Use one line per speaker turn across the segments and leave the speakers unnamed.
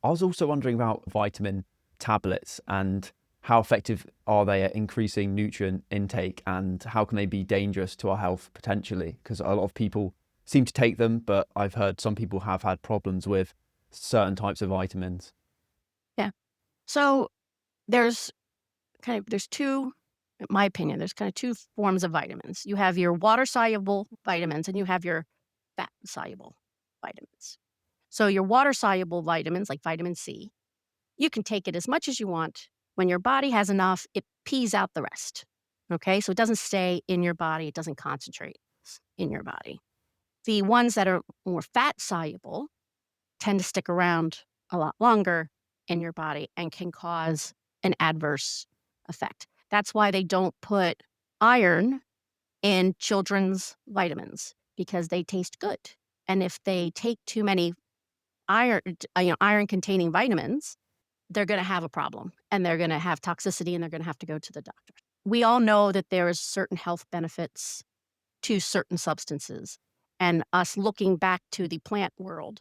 I was also wondering about vitamin tablets and how effective are they at increasing nutrient intake and how can they be dangerous to our health potentially? Because a lot of people seem to take them, but I've heard some people have had problems with certain types of vitamins.
Yeah. So there's there's two, in my opinion, there's kind of two forms of vitamins. You have your water soluble vitamins and you have your fat soluble vitamins. So your water soluble vitamins, like vitamin C, you can take it as much as you want. When your body has enough, it pees out the rest. Okay. So it doesn't stay in your body, it doesn't concentrate in your body. The ones that are more fat soluble tend to stick around a lot longer in your body and can cause an adverse effect. That's why they don't put iron in children's vitamins because they taste good. And if they take too many iron containing vitamins, they're going to have a problem and they're going to have toxicity and they're going to have to go to the doctor. We all know that there is certain health benefits to certain substances, and us looking back to the plant world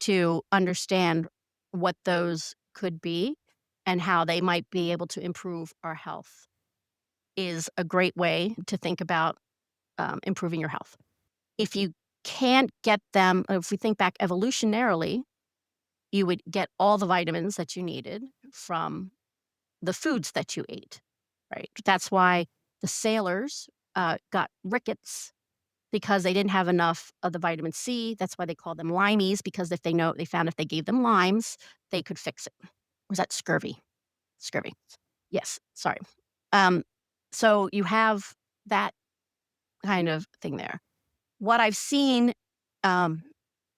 to understand what those could be and how they might be able to improve our health is a great way to think about improving your health. If you can't get them, if we think back evolutionarily, you would get all the vitamins that you needed from the foods that you ate, right? That's why the sailors got rickets because they didn't have enough of the vitamin C. That's why they call them limeys, because if they found if they gave them limes, they could fix it. Or was that scurvy? Scurvy. Yes, sorry. Um, so you have that kind of thing there. What I've seen um,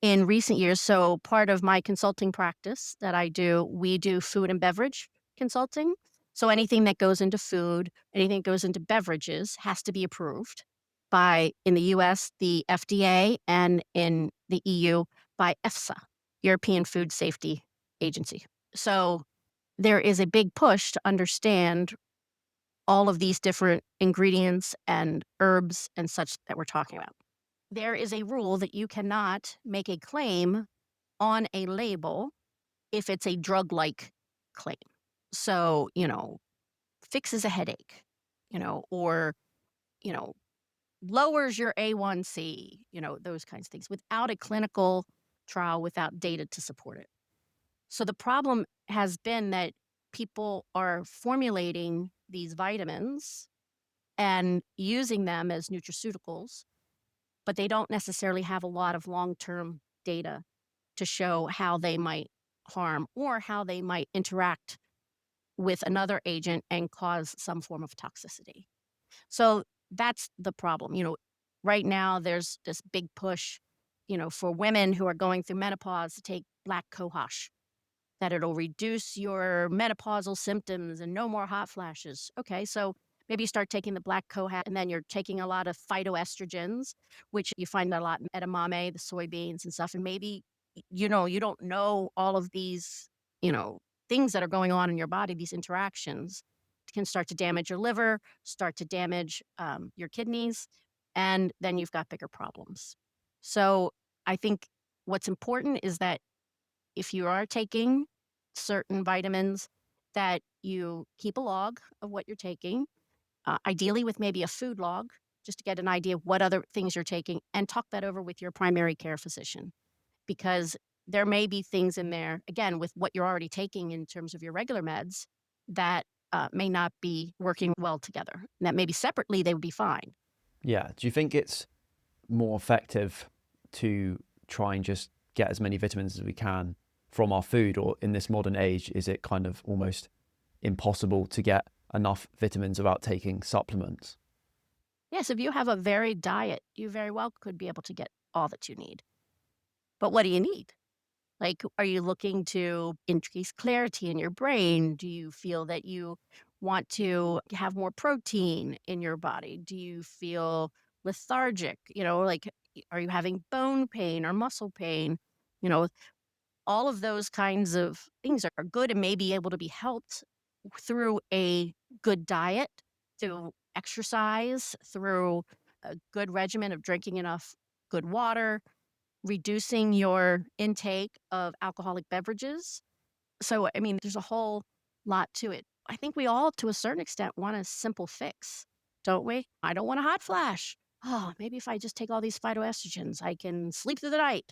in recent years, so part of my consulting practice that I do, we do food and beverage consulting. So anything that goes into food, anything that goes into beverages has to be approved by, in the US, the FDA, and in the EU by EFSA, European Food Safety Agency. So there is a big push to understand all of these different ingredients and herbs and such that we're talking about. There is a rule that you cannot make a claim on a label if it's a drug-like claim. So, fixes a headache, or, you know, lowers your A1C, those kinds of things without a clinical trial, without data to support it. So the problem has been that people are formulating these vitamins and using them as nutraceuticals, but they don't necessarily have a lot of long-term data to show how they might harm or how they might interact with another agent and cause some form of toxicity. So that's the problem. Right now there's this big push, for women who are going through menopause to take black cohosh, that it'll reduce your menopausal symptoms and no more hot flashes. Okay, so maybe you start taking the black cohosh and then you're taking a lot of phytoestrogens, which you find a lot in edamame, the soybeans and stuff. And maybe, you don't know all of these, you know, things that are going on in your body, these interactions can start to damage your liver, start to damage your kidneys, and then you've got bigger problems. So I think what's important is that if you are taking certain vitamins, that you keep a log of what you're taking, ideally with maybe a food log, just to get an idea of what other things you're taking, and talk that over with your primary care physician. Because there may be things in there, again, with what you're already taking in terms of your regular meds, that may not be working well together. And that maybe separately they would be fine.
Yeah. Do you think it's more effective to try and just get as many vitamins as we can from our food, or in this modern age, is it kind of almost impossible to get enough vitamins without taking supplements?
Yes, if you have a varied diet, you very well could be able to get all that you need. But what do you need? Like, are you looking to increase clarity in your brain? Do you feel that you want to have more protein in your body? Do you feel lethargic? Like, are you having bone pain or muscle pain? You know, all of those kinds of things are good and may be able to be helped through a good diet, through exercise, through a good regimen of drinking enough good water, reducing your intake of alcoholic beverages. So, I mean, there's a whole lot to it. I think we all, to a certain extent, want a simple fix, don't we? I don't want a hot flash. Oh, maybe if I just take all these phytoestrogens, I can sleep through the night.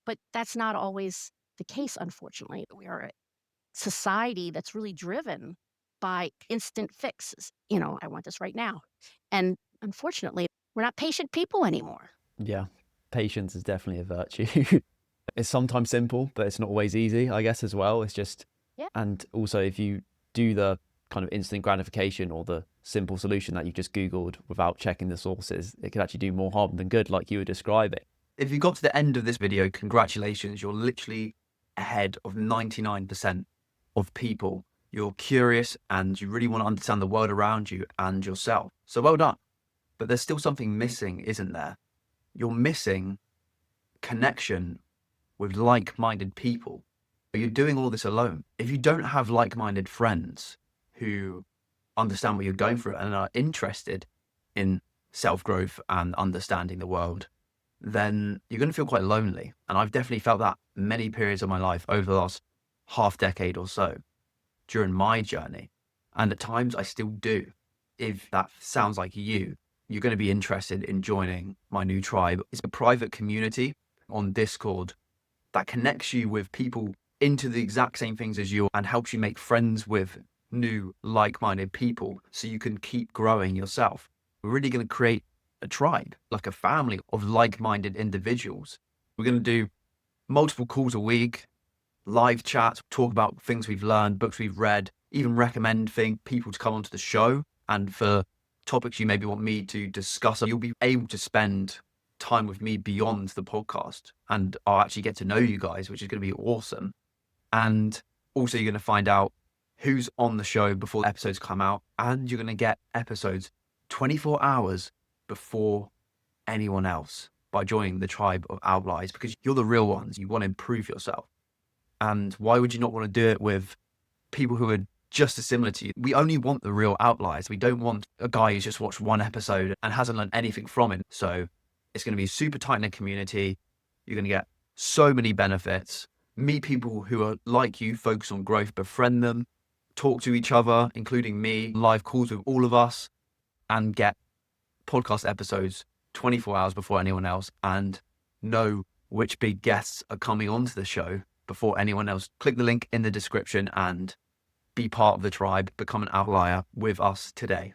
But that's not always the case, unfortunately. We are a society that's really driven by instant fixes. I want this right now. And unfortunately, we're not patient people anymore.
Yeah, patience is definitely a virtue. It's sometimes simple, but it's not always easy, I guess, as well. It's just,
Yeah.
and also if you do the kind of instant gratification or the simple solution that you just Googled without checking the sources, it could actually do more harm than good, like you were describing. If you got to the end of this video, congratulations. You're literally ahead of 99% of people. You're curious and you really want to understand the world around you and yourself. So well done. But there's still something missing, isn't there? You're missing connection with like-minded people. You're doing all this alone. If you don't have like-minded friends who understand what you're going through and are interested in self-growth and understanding the world, then you're going to feel quite lonely. And I've definitely felt that many periods of my life over the last half decade or so during my journey. And at times I still do. If that sounds like you're going to be interested in joining my new tribe. It's a private community on Discord that connects you with people into the exact same things as you and helps you make friends with new like-minded people so you can keep growing yourself. We're really going to create a tribe, like a family of like-minded individuals. We're going to do multiple calls a week, live chats, talk about things we've learned, books we've read, even recommend people to come onto the show. And for topics you maybe want me to discuss, you'll be able to spend time with me beyond the podcast. And I'll actually get to know you guys, which is going to be awesome. And also you're going to find out who's on the show before the episodes come out. And you're going to get episodes 24 hours before anyone else by joining the Tribe of Outliers, because you're the real ones. You want to improve yourself. And why would you not want to do it with people who are just as similar to you? We only want the real outliers. We don't want a guy who's just watched one episode and hasn't learned anything from it. So it's going to be a super tight-knit community. You're going to get so many benefits. Meet people who are like you, focus on growth, befriend them, talk to each other, including me, live calls with all of us, and get podcast episodes 24 hours before anyone else, and know which big guests are coming onto the show before anyone else. Click the link in the description and be part of the tribe, become an outlier with us today.